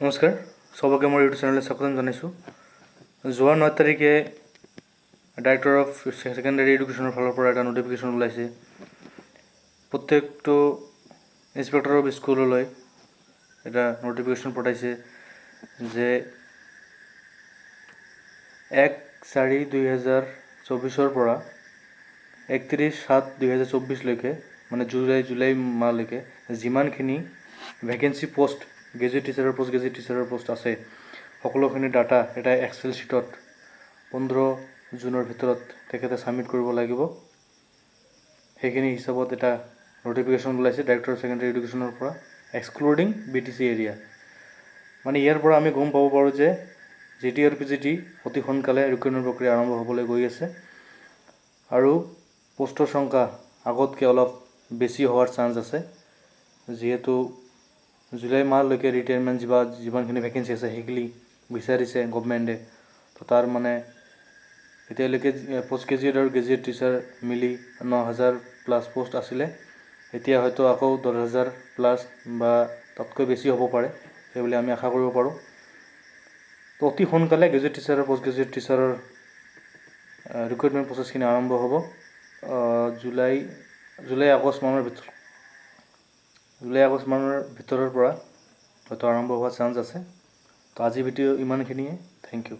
নমস্কাৰ, সবকে মোৰ ইউটিউব চেনেললৈ স্বাগতম জনাইছোঁ। যোৱা 9 তাৰিখে ডাইৰেক্টৰ অফ ছেকেণ্ডাৰী এডুকেশ্যনৰ ফালৰ পৰা এটা নটিফিকেশ্যন ওলাইছে। প্ৰত্যেকটো ইনস্পেক্টৰ অফ স্কুললৈ এটা নটিফিকেশ্যন পঠাইছে যে 1/4/2024 পৰা 31/7/2024লৈকে মানে জুলাই মাহলৈকে যিমানখিনি ভেকেঞ্চি পোষ্ট গ্ৰেজুৱেট টিচাৰৰ পোষ্ট গ্ৰেজুৱেট টিচাৰৰ পোষ্ট আছে সকলোখিনি ডাটা এটা এক্সেল শ্বীটত 15 জুনৰ ভিতৰত তেখেতে ছাবমিট কৰিব লাগিব। সেইখিনি হিচাপত এটা নটিফিকেশ্যন ওলাইছে ডাইৰেক্টৰ অফ ছেকেণ্ডাৰী এডুকেশ্যনৰ পৰা এক্সক্লুডিং BTC এৰিয়া। মানে ইয়াৰ পৰা আমি গম পাব পাৰোঁ যে GT আৰু PGT অতি সোনকালে ৰিক্ৰুটমেণ্ট প্ৰক্ৰিয়া আৰম্ভ হ'বলৈ গৈ আছে আৰু পোষ্টৰ সংখ্যা আগতকৈ অলপ বেছি হোৱাৰ চান্স আছে, যিহেতু জুলাই মাহলৈকে ৰিটায়াৰমেণ্ট যিমানখিনি ভেকেঞ্চি আছে সেইখিনি বিচাৰিছে গভমেণ্টে। তো তাৰ মানে এতিয়ালৈকে পোষ্ট গ্ৰেজুৱেট আৰু গ্ৰেজুৱেট টিচাৰ মিলি 9,000+ পোষ্ট আছিলে, এতিয়া হয়তো আকৌ 10,000+ বা তাতকৈ বেছি হ'ব পাৰে সেইবুলি আমি আশা কৰিব পাৰোঁ। তো অতি সোনকালে গ্ৰেজুৱেট টিচাৰ আৰু পোষ্ট গ্ৰেজুৱেট টিচাৰৰ ৰিক্ৰুটমেণ্ট প্ৰচেছখিনি আৰম্ভ হ'ব। জুলাই আগষ্ট মানৰ ভিতৰৰ পৰা হয়তো আৰম্ভ হোৱাৰ চান্স আছে। তো আজি ভিডিঅ' ইমানখিনিয়ে। Thank U.